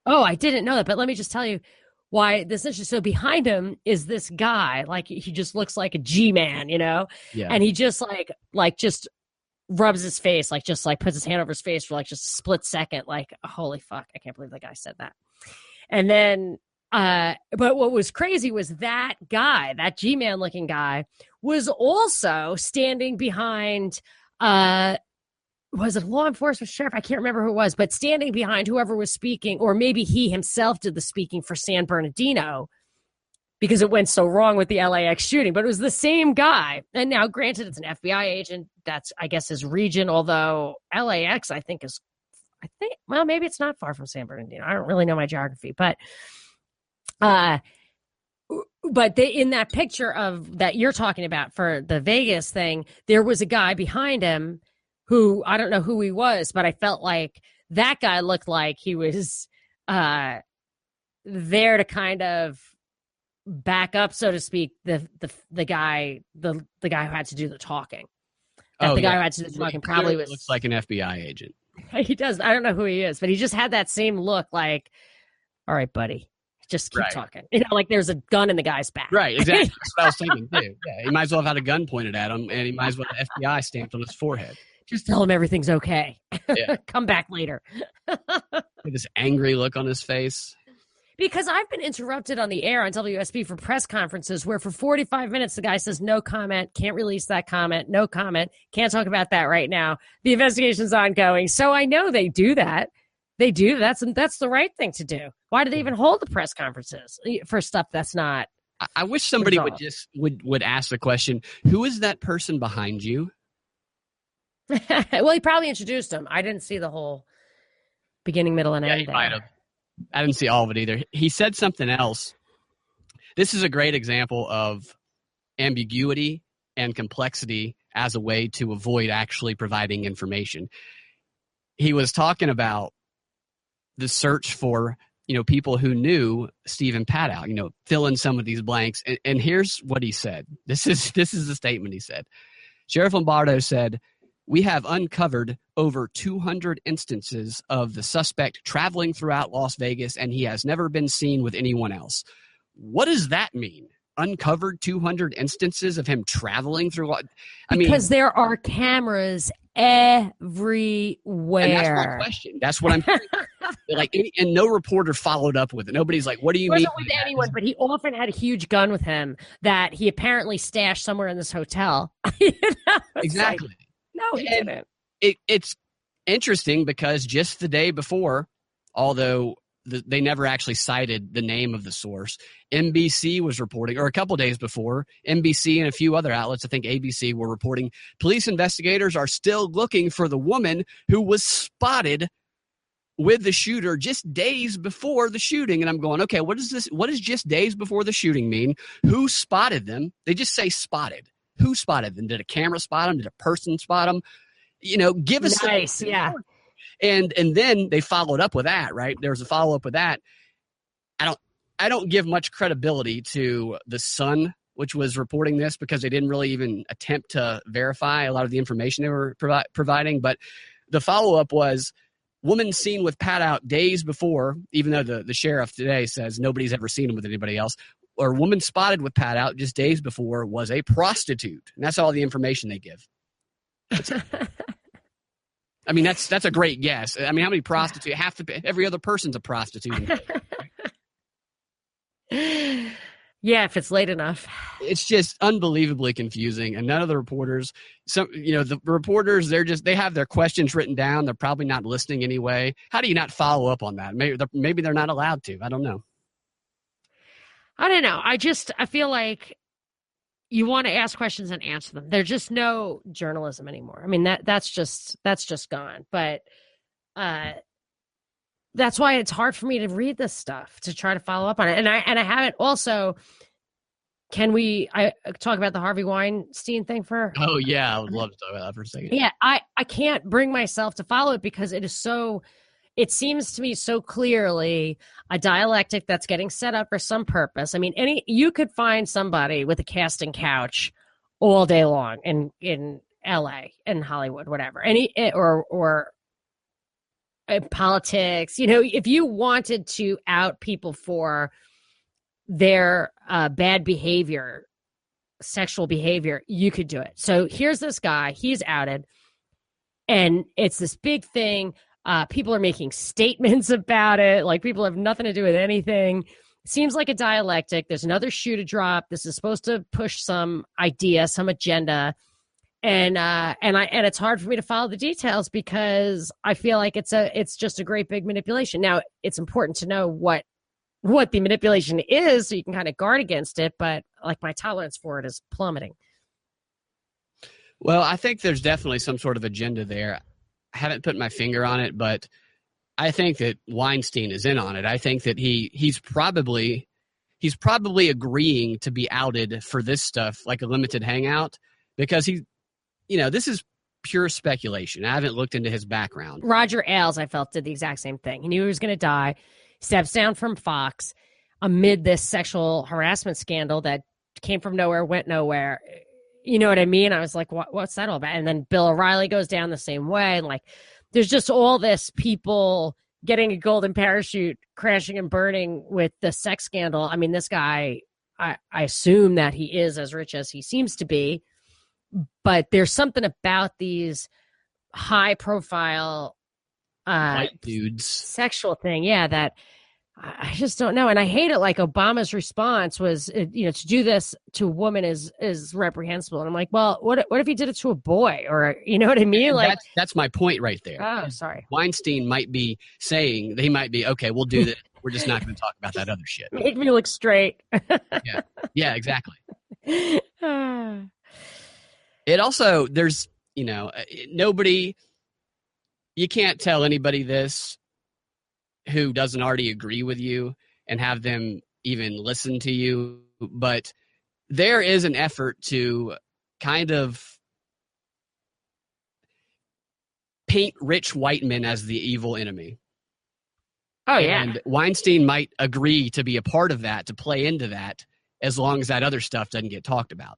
Oh, I didn't know that, but let me just tell you why this is. So behind him is this guy, like he just looks like a G-man, you know? Yeah. And he just like just rubs his face, like just like puts his hand over his face for like just a split second, like, holy fuck, I can't believe that guy said that. And then but what was crazy was that guy, that G-man looking guy, was also standing behind was it law enforcement sheriff? I can't remember who it was, but standing behind whoever was speaking, or maybe he himself did the speaking for San Bernardino because it went so wrong with the LAX shooting. But it was the same guy. And now, granted, it's an FBI agent. That's, I guess, his region, although LAX, well, maybe it's not far from San Bernardino. I don't really know my geography, but in that picture of that you're talking about for the Vegas thing, there was a guy behind him who I don't know who he was, but I felt like that guy looked like he was there to kind of back up, so to speak, the guy who had to do the talking. Guy who had to do the talking probably looks like an FBI agent. He does. I don't know who he is, but he just had that same look like, all right, buddy, just keep talking. You know, like there's a gun in the guy's back. Right, exactly. That's what I was thinking too. Yeah, he might as well have had a gun pointed at him, and he might as well have FBI stamped on his forehead. Just tell him everything's okay. Yeah. Come back later. With this angry look on his face. Because I've been interrupted on the air on WSB for press conferences where for 45 minutes the guy says no comment, can't release that comment, no comment, can't talk about that right now. The investigation's ongoing. So I know they do that. They do. That's the right thing to do. Why do they even hold the press conferences for stuff that's not? I wish somebody would ask the question, who is that person behind you? Well, he probably introduced him. I didn't see the whole beginning, middle, and end there. Might have. I didn't see all of it either. He said something else. This is a great example of ambiguity and complexity as a way to avoid actually providing information. He was talking about the search for, people who knew Stephen Paddock, fill in some of these blanks. And here's what he said. This is the statement he said. Sheriff Lombardo said, "We have uncovered over 200 instances of the suspect traveling throughout Las Vegas, and he has never been seen with anyone else." What does that mean? Uncovered 200 instances of him traveling through? Because there are cameras everywhere. And that's my question. That's what I'm hearing. And no reporter followed up with it. Nobody's like, what do you mean? He wasn't with anyone, but he often had a huge gun with him that he apparently stashed somewhere in this hotel. Exactly. Like, no, he didn't. It's interesting because just the day before, although they never actually cited the name of the source, NBC was reporting, or a couple days before, NBC and a few other outlets, I think ABC, were reporting police investigators are still looking for the woman who was spotted with the shooter just days before the shooting. And I'm going, okay, what does just days before the shooting mean? Who spotted them? They just say spotted. Who spotted them? Did a camera spot them? Did a person spot them? Give us nice, yeah. And then they followed up with that, right? There was a follow up with that. I don't give much credibility to the Sun, which was reporting this, because they didn't really even attempt to verify a lot of the information they were providing. But the follow up was woman seen with Paddock days before, even though the sheriff today says nobody's ever seen him with anybody else. Or woman spotted with Paddock just days before was a prostitute. And that's all the information they give. That's a great guess. How many prostitutes? Every other person's a prostitute. Yeah, if it's late enough. It's just unbelievably confusing. And none of the reporters, the reporters, they have their questions written down. They're probably not listening anyway. How do you not follow up on that? Maybe they're not allowed to. I don't know. I feel like you want to ask questions and answer them. There's just no journalism anymore. That's just gone. But that's why it's hard for me to read this stuff, to try to follow up on it. And I haven't also can we talk about the Harvey Weinstein thing for? Oh yeah, I would love to talk about that for a second. Yeah, I can't bring myself to follow it because it seems to me so clearly a dialectic that's getting set up for some purpose. I mean, you could find somebody with a casting couch all day long in LA, in Hollywood, whatever. Or politics, if you wanted to out people for their bad behavior, sexual behavior, you could do it. So here's this guy, he's outed, and it's this big thing. People are making statements about it, like people have nothing to do with anything. Seems like a dialectic. There's another shoe to drop. This is supposed to push some idea, some agenda. And it's hard for me to follow the details because I feel like it's just a great big manipulation. Now, it's important to know what the manipulation is so you can kind of guard against it, but like my tolerance for it is plummeting. Well, I think there's definitely some sort of agenda there. I haven't put my finger on it, but I think that Weinstein is in on it. I think that he's probably agreeing to be outed for this stuff, like a limited hangout, because this is pure speculation. I haven't looked into his background. Roger Ailes, I felt, did the exact same thing. He knew he was going to die. Steps down from Fox amid this sexual harassment scandal that came from nowhere, went nowhere. You know what I mean? I was like, what's that all about? And then Bill O'Reilly goes down the same way. And like, there's just all this people getting a golden parachute, crashing and burning with the sex scandal. I mean, this guy, I assume that he is as rich as he seems to be, but there's something about these high profile white dudes sexual thing. Yeah. That I just don't know. And I hate it. Like Obama's response was, to do this to a woman is reprehensible. And I'm like, well, what if he did it to a boy, or, you know what I mean? Like that's my point right there. Oh, sorry. Weinstein might be saying okay, we'll do this. We're just not going to talk about that other shit. Make me look straight. Yeah, exactly. It also, there's, nobody, you can't tell anybody this who doesn't already agree with you and have them even listen to you. But there is an effort to kind of paint rich white men as the evil enemy. Oh, yeah. And Weinstein might agree to be a part of that, to play into that, as long as that other stuff doesn't get talked about.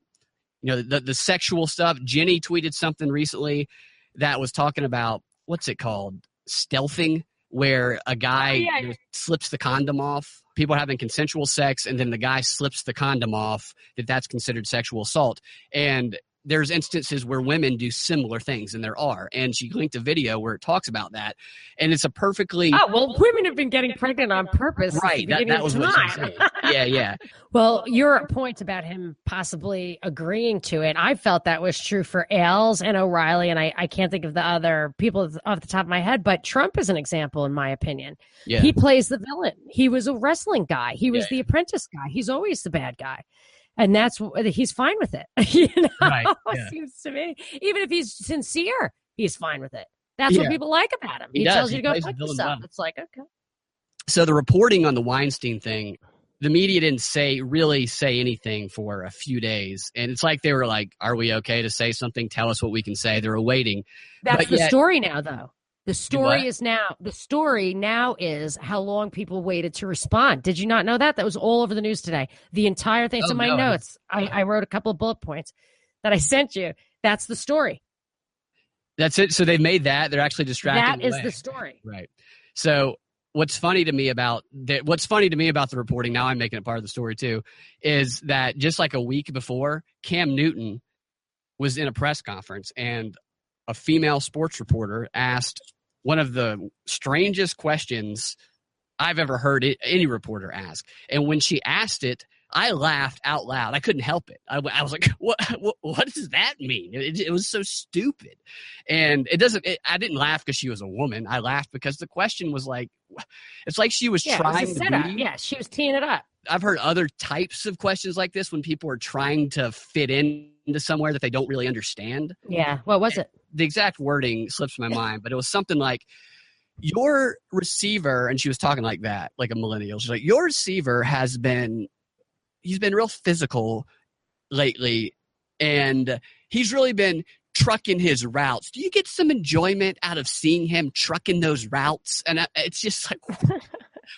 The sexual stuff. Jenny tweeted something recently that was talking about, what's it called? Stealthing, where a guy slips the condom off. People are having consensual sex, and then the guy slips the condom off, that's considered sexual assault. And there's instances where women do similar things, and there are. And she linked a video where it talks about that. And it's a perfectly... Oh, well, women have been getting pregnant on purpose. Right. That was what she was saying. Yeah. Well, your point about him possibly agreeing to it, I felt that was true for Ailes and O'Reilly, and I can't think of the other people off the top of my head, but Trump is an example, in my opinion. Yeah. He plays the villain. He was a wrestling guy. He was the apprentice guy. He's always the bad guy. And he's fine with it. Right, It seems to me. Even if he's sincere, he's fine with it. That's what people like about him. He tells you to go fuck yourself. It's like, okay. So the reporting on the Weinstein thing, the media didn't really say anything for a few days. And it's like they were like, are we okay to say something? Tell us what we can say. They're awaiting. That's the story now, though. The story now is how long people waited to respond. Did you not know that? That was all over the news today. The entire thing. So my notes, I wrote a couple of bullet points that I sent you. That's the story. That's it. So they made that. They're actually distracting. That is the story. Right. So what's funny to me about the reporting, now I'm making it part of the story too, is that just like a week before, Cam Newton was in a press conference and a female sports reporter asked one of the strangest questions I've ever heard any reporter ask. And when she asked it, I laughed out loud. I couldn't help it. I was like, what does that mean? It was so stupid. And I didn't laugh because she was a woman. I laughed because the question was like, it's like she was trying to be. Yeah, she was teeing it up. I've heard other types of questions like this when people are trying to fit into somewhere that they don't really understand. Yeah. What was it? The exact wording slips my mind, but it was something like, your receiver, and she was talking like that, like a millennial. She's like, your receiver real physical lately, and he's really been trucking his routes. Do you get some enjoyment out of seeing him trucking those routes? And it's just like,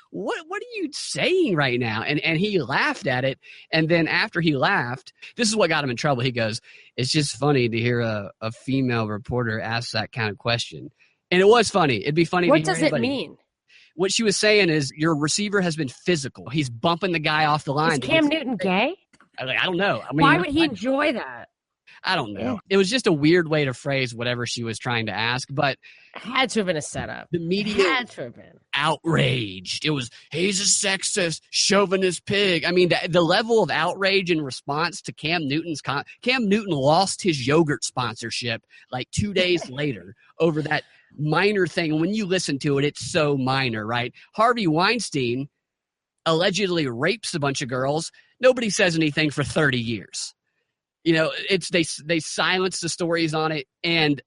what are you saying right now? And he laughed at it. And then after he laughed, this is what got him in trouble. He goes, it's just funny to hear a female reporter ask that kind of question. And it was funny. It'd be funny. What does it mean? What she was saying is your receiver has been physical. He's bumping the guy off the line. Is Cam Newton gay? I don't know. I mean, why would he enjoy that? I don't know. Yeah. It was just a weird way to phrase whatever she was trying to ask, but had to have been a setup. The media had to have been outraged. It was, he's a sexist, chauvinist pig. I mean, the level of outrage in response to Cam Newton's Cam Newton lost his yogurt sponsorship like 2 days later over that minor thing. And when you listen to it, it's so minor, right? Harvey Weinstein allegedly rapes a bunch of girls. Nobody says anything for 30 years. You know, they silenced the stories on it, and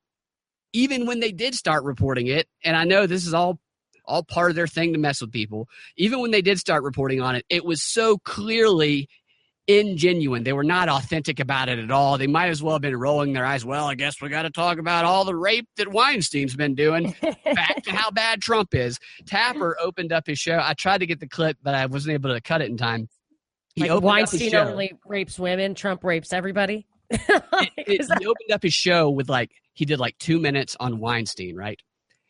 even when they did start reporting it, and I know this is all part of their thing to mess with people, even when they did start reporting on it, it was so clearly ingenuine. They were not authentic about it at all. They might as well have been rolling their eyes. Well, I guess we got to talk about all the rape that Weinstein's been doing. Back to how bad Trump is. Tapper opened up his show. I tried to get the clip, but I wasn't able to cut it in time. Like Weinstein only rapes women, Trump rapes everybody. He opened up his show with he did 2 minutes on Weinstein, right?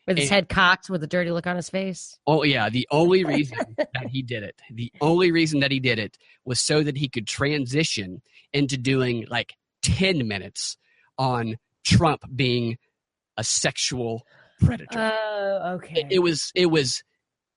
With his head cocked with a dirty look on his face. Oh, yeah. The only reason that he did it, was so that he could transition into doing 10 minutes on Trump being a sexual predator. Oh, okay. It was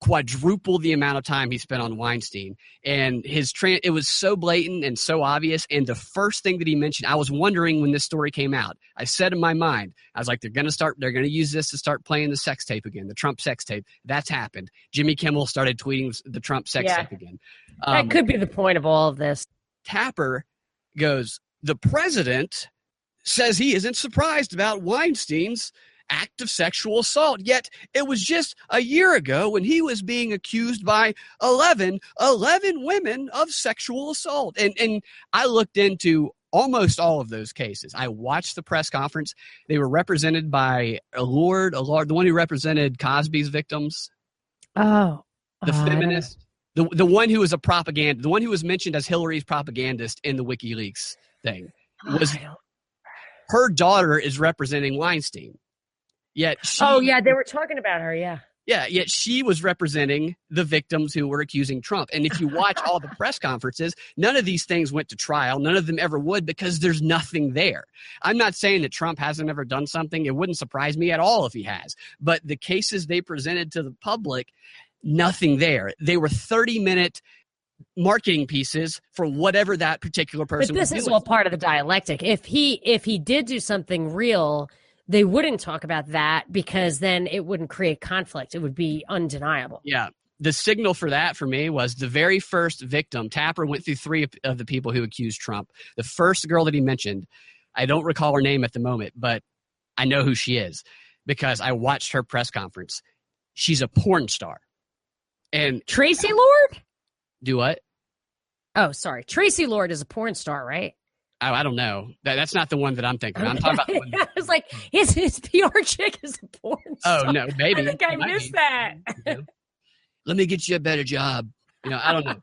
quadruple the amount of time he spent on Weinstein, and it was so blatant and so obvious. And the first thing that he mentioned, I was wondering when this story came out, I said in my mind, I was like, they're going to use this to start playing the sex tape again, the Trump sex tape. That's happened. Jimmy Kimmel started tweeting the Trump sex tape again. That could be the point of all of this. Tapper goes, the president says he isn't surprised about Weinstein's act of sexual assault, yet it was just a year ago when he was being accused by 11 women of sexual assault. And I looked into almost all of those cases. I watched the press conference. They were represented by Allard, the one who represented Cosby's victims. Oh, the feminist, the one who was the one who was mentioned as Hillary's propagandist in the WikiLeaks thing. Was her daughter is representing Weinstein. Yet they were talking about her, yeah. Yeah, yet she was representing the victims who were accusing Trump. And if you watch all the press conferences, none of these things went to trial. None of them ever would, because there's nothing there. I'm not saying that Trump hasn't ever done something. It wouldn't surprise me at all if he has. But the cases they presented to the public, nothing there. They were 30-minute marketing pieces for whatever that particular person was doing. But this is all part of the dialectic. If he did do something real, they wouldn't talk about that, because then it wouldn't create conflict. It would be undeniable. Yeah. The signal for that for me was the very first victim. Tapper went through 3 of the people who accused Trump. The first girl that he mentioned, I don't recall her name at the moment, but I know who she is because I watched her press conference. She's a porn star. And Tracy Lord? Do what? Oh, sorry. Tracy Lord is a porn star, right? I don't know. That's not the one that I'm thinking. Okay. I'm talking about the one. I was like, his PR chick is a porn star. Oh, no, maybe. I think I missed that. Let me get you a better job. I don't know.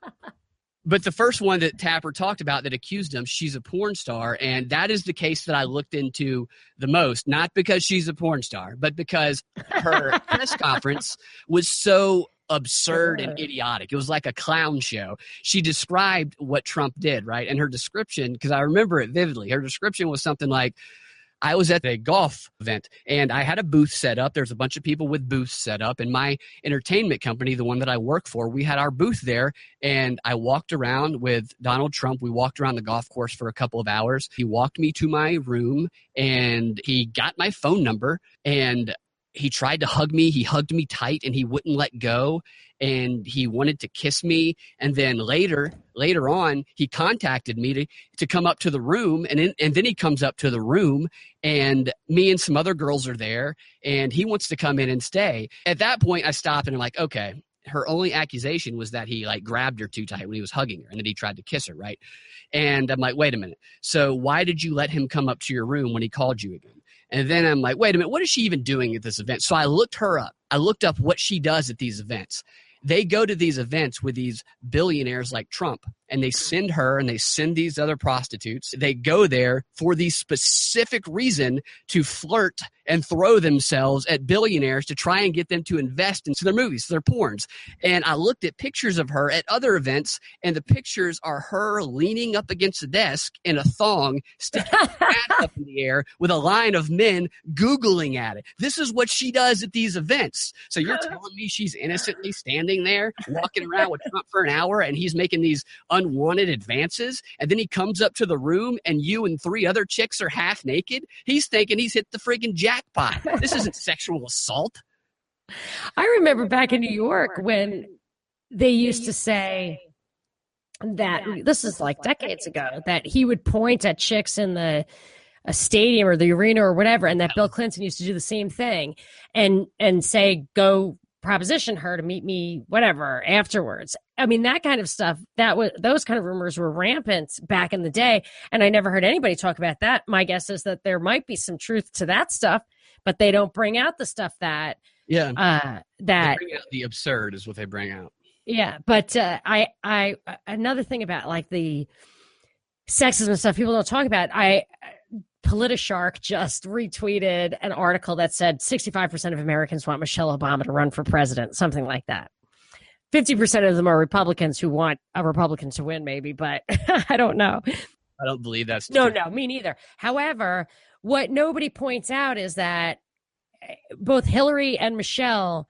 But the first one that Tapper talked about that accused him, she's a porn star. And that is the case that I looked into the most, not because she's a porn star, but because her press conference was so absurd and idiotic. It was like a clown show. She described what Trump did, right? And her description, because I remember it vividly, her description was something like, I was at a golf event and I had a booth set up. There's a bunch of people with booths set up. And my entertainment company, the one that I work for, we had our booth there. And I walked around with Donald Trump. We walked around the golf course for a couple of hours. He walked me to my room and he got my phone number and he tried to hug me. He hugged me tight and he wouldn't let go. And he wanted to kiss me. And then later on, he contacted me to come up to the room. And then he comes up to the room and me and some other girls are there and he wants to come in and stay. At that point, I stopped and I'm like, okay, her only accusation was that he like grabbed her too tight when he was hugging her and that he tried to kiss her, right? And I'm like, wait a minute. So why did you let him come up to your room when he called you again? And then I'm like, wait a minute, what is she even doing at this event? So I looked her up. I looked up what she does at these events. They go to these events with these billionaires like Trump, and they send her and they send these other prostitutes. They go there for the specific reason to flirt and throw themselves at billionaires to try and get them to invest into their movies, their porns. And I looked at pictures of her at other events, and the pictures are her leaning up against the desk in a thong, sticking her ass up in the air with a line of men Googling at it. This is what she does at these events. So you're telling me she's innocently standing there, walking around with Trump for an hour, and he's making these unwanted advances, and then he comes up to the room and you and 3 other chicks are half naked? He's thinking he's hit the freaking jackpot. This isn't sexual assault. I remember back in New York when they used to say that, this is like decades ago, that he would point at chicks in a stadium or the arena or whatever, and that Bill Clinton used to do the same thing and say, go proposition her to meet me, whatever, afterwards. I mean, that kind of stuff, those kind of rumors were rampant back in the day, and I never heard anybody talk about that. My guess is that there might be some truth to that stuff, but they don't bring out the stuff that that they bring out the absurd is what they bring out. Yeah, but I another thing about like the sexism stuff people don't talk about. PolitiShark just retweeted an article that said 65% of Americans want Michelle Obama to run for president, something like that. 50% of them are Republicans who want a Republican to win, maybe, but I don't know. I don't believe that's true. No, me neither. However, what nobody points out is that both Hillary and Michelle,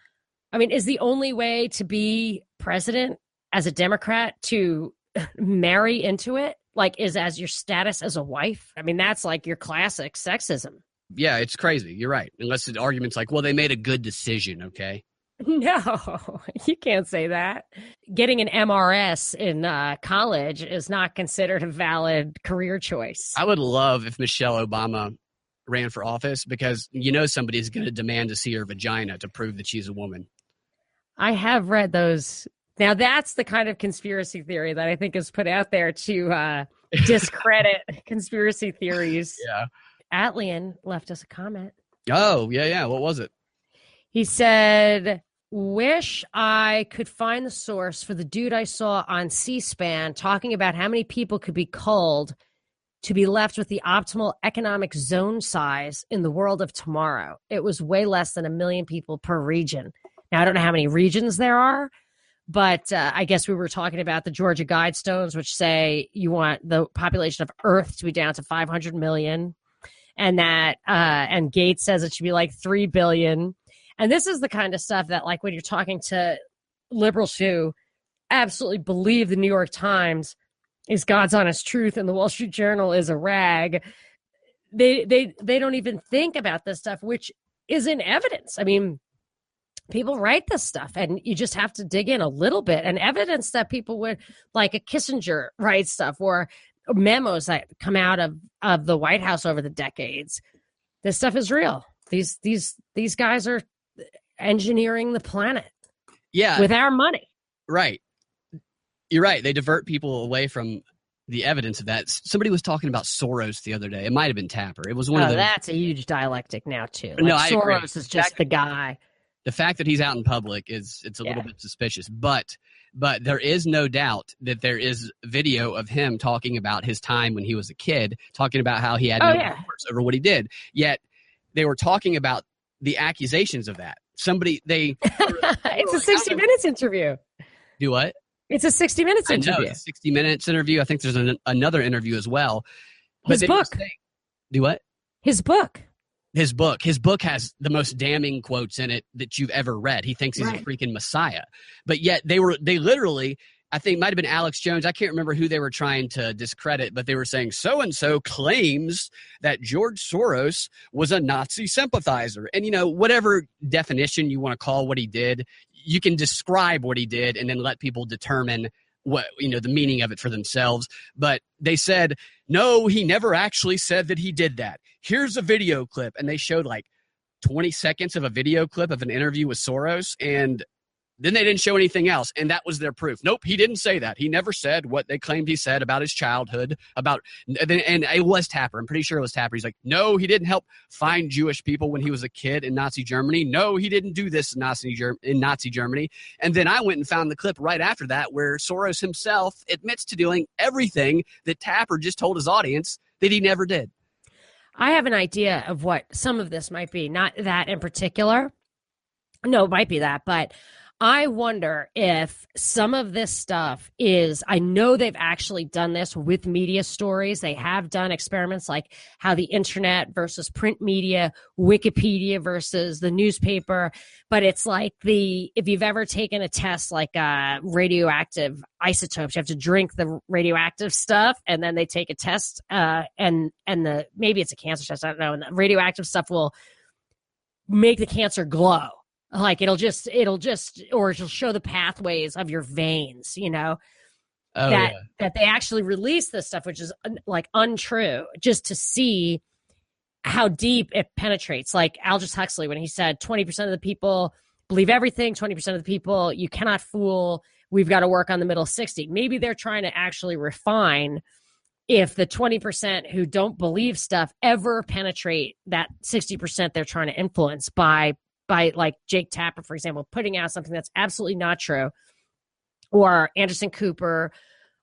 I mean, is the only way to be president as a Democrat to marry into it? Like, is as your status as a wife? I mean, that's like your classic sexism. Yeah, it's crazy. You're right. Unless the argument's like, well, they made a good decision, okay? No, you can't say that. Getting an MRS in college is not considered a valid career choice. I would love if Michelle Obama ran for office because somebody's going to demand to see her vagina to prove that she's a woman. I have read those. Now, that's the kind of conspiracy theory that I think is put out there to discredit conspiracy theories. Yeah. Atlian left us a comment. Oh, yeah. What was it? He said, wish I could find the source for the dude I saw on C-SPAN talking about how many people could be culled to be left with the optimal economic zone size in the world of tomorrow. It was way less than 1 million people per region. Now, I don't know how many regions there are, but I guess we were talking about the Georgia Guidestones, which say you want the population of Earth to be down to 500 million. And that, and Gates says it should be like 3 billion. And this is the kind of stuff that, like, when you're talking to liberals who absolutely believe the New York Times is God's honest truth and the Wall Street Journal is a rag, they don't even think about this stuff, which is in evidence. I mean, people write this stuff, and you just have to dig in a little bit, and evidence that people would, like a Kissinger, write stuff, or memos that come out of the White House over the decades. This stuff is real. These guys are engineering the planet. Yeah, with our money. Right. You're right. They divert people away from the evidence of that. Somebody was talking about Soros the other day. It might have been Tapper. It was one of the. That's a huge dialectic now too. Like, no, I agree. Soros is just the guy. The fact that he's out in public it's a little bit suspicious, but there is no doubt that there is video of him talking about his time when he was a kid, talking about how he had no remorse over what he did. Yet they were talking about the accusations of that. It's a 60 Minutes interview. Do what? It's a 60 Minutes interview. I know, it's a 60 Minutes interview. I think there's another interview as well. His book. Do what? His book. His book has the most damning quotes in it that you've ever read. He thinks he's a freaking messiah. But yet they literally, I think it might have been Alex Jones. I can't remember who they were trying to discredit, but they were saying so-and-so claims that George Soros was a Nazi sympathizer. And, whatever definition you want to call what he did, you can describe what he did and then let people determine what, the meaning of it for themselves. But they said, no, he never actually said that he did that. Here's a video clip. And they showed like 20 seconds of a video clip of an interview with Soros. And Then they didn't show anything else, and that was their proof. Nope, he didn't say that. He never said what they claimed he said about his childhood, and it was Tapper. I'm pretty sure it was Tapper. He's like, no, he didn't help find Jewish people when he was a kid in Nazi Germany. No, he didn't do this in Nazi Germany. And then I went and found the clip right after that where Soros himself admits to doing everything that Tapper just told his audience that he never did. I have an idea of what some of this might be, not that in particular. No, it might be that, but I wonder if some of this stuff is, I know they've actually done this with media stories. They have done experiments like how the internet versus print media, Wikipedia versus the newspaper. But it's like if you've ever taken a test like radioactive isotopes, you have to drink the radioactive stuff and then they take a test and maybe it's a cancer test, I don't know. And the radioactive stuff will make the cancer glow. Like it'll show the pathways of your veins, that they actually release this stuff, which is like untrue, just to see how deep it penetrates. Like Aldous Huxley, when he said 20% of the people believe everything, 20% of the people you cannot fool. We've got to work on the middle 60. Maybe they're trying to actually refine if the 20% who don't believe stuff ever penetrate that 60% they're trying to influence by like Jake Tapper, for example, putting out something that's absolutely not true, or Anderson Cooper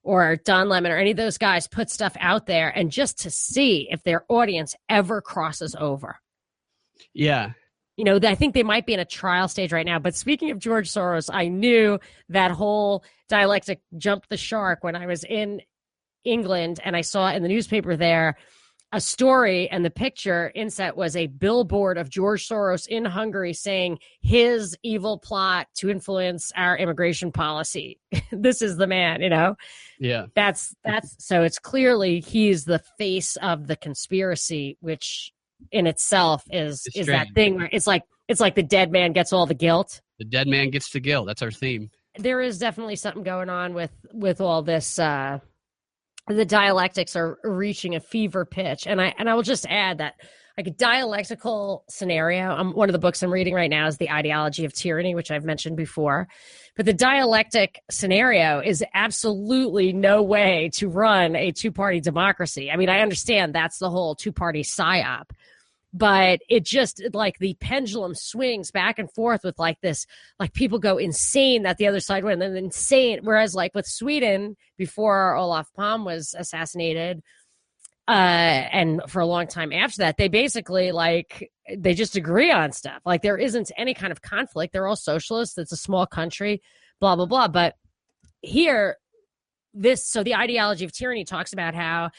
or Don Lemon or any of those guys put stuff out there, and just to see if their audience ever crosses over. Yeah. I think they might be in a trial stage right now. But speaking of George Soros, I knew that whole dialectic jumped the shark when I was in England and I saw in the newspaper there a story, and the picture inset was a billboard of George Soros in Hungary saying his evil plot to influence our immigration policy. This is the man, Yeah. That's so it's clearly he's the face of the conspiracy, which in itself is that thing where it's like the dead man gets all the guilt. The dead man gets the guilt. That's our theme. There is definitely something going on with all this. The dialectics are reaching a fever pitch. And I will just add that like a dialectical scenario, one of the books I'm reading right now is The Ideology of Tyranny, which I've mentioned before. But the dialectic scenario is absolutely no way to run a two-party democracy. I mean, I understand that's the whole two-party psyop. But it just like the pendulum swings back and forth with like this, like people go insane that the other side win, and then insane. Whereas like with Sweden before Olof Palme was assassinated, and for a long time after that, they basically they just agree on stuff. Like there isn't any kind of conflict. They're all socialists. It's a small country, blah, blah, blah. But here, so the Ideology of Tyranny talks about how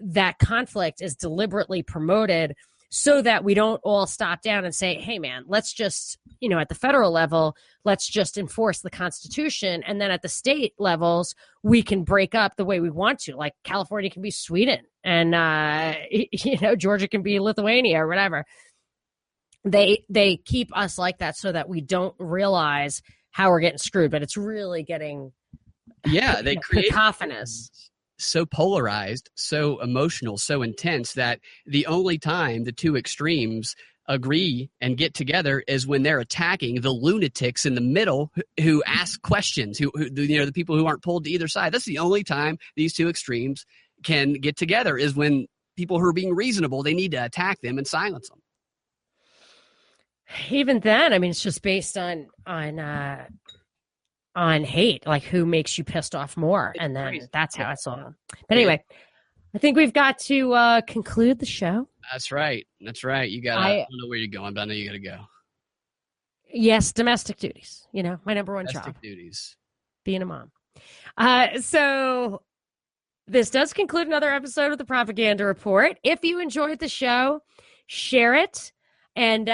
that conflict is deliberately promoted so that we don't all stop down and say, hey, man, let's just, at the federal level, let's just enforce the Constitution. And then at the state levels, we can break up the way we want to. Like California can be Sweden and, Georgia can be Lithuania or whatever. They keep us like that so that we don't realize how we're getting screwed. But it's really getting they create cacophonous. So polarized, so emotional, so intense that the only time the two extremes agree and get together is when they're attacking the lunatics in the middle who ask questions, who the people who aren't pulled to either side. That's the only time these two extremes can get together is when people who are being reasonable, they need to attack them and silence them. Even then, I mean, it's just based on hate, like who makes you pissed off more, and then that's how it's all. But anyway, I think we've got to conclude the show. That's right. You got. I don't know where you're going, but I know you got to go. Yes, domestic duties. My number one job. Domestic duties. Being a mom. So this does conclude another episode of the Propaganda Report. If you enjoyed the show, share it, and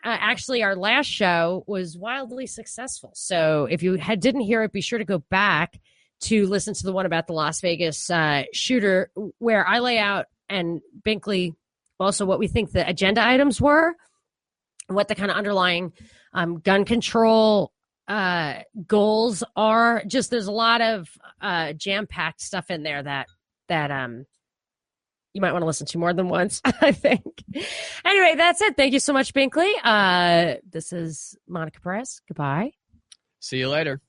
actually, our last show was wildly successful. So if you didn't hear it, be sure to go back to listen to the one about the Las Vegas shooter, where I lay out, and Binkley also, what we think the agenda items were, what the kind of underlying gun control goals are. Just there's a lot of jam-packed stuff in there that you might want to listen to more than once, I think. Anyway, that's it. Thank you so much, Binkley. This is Monica Perez. Goodbye. See you later.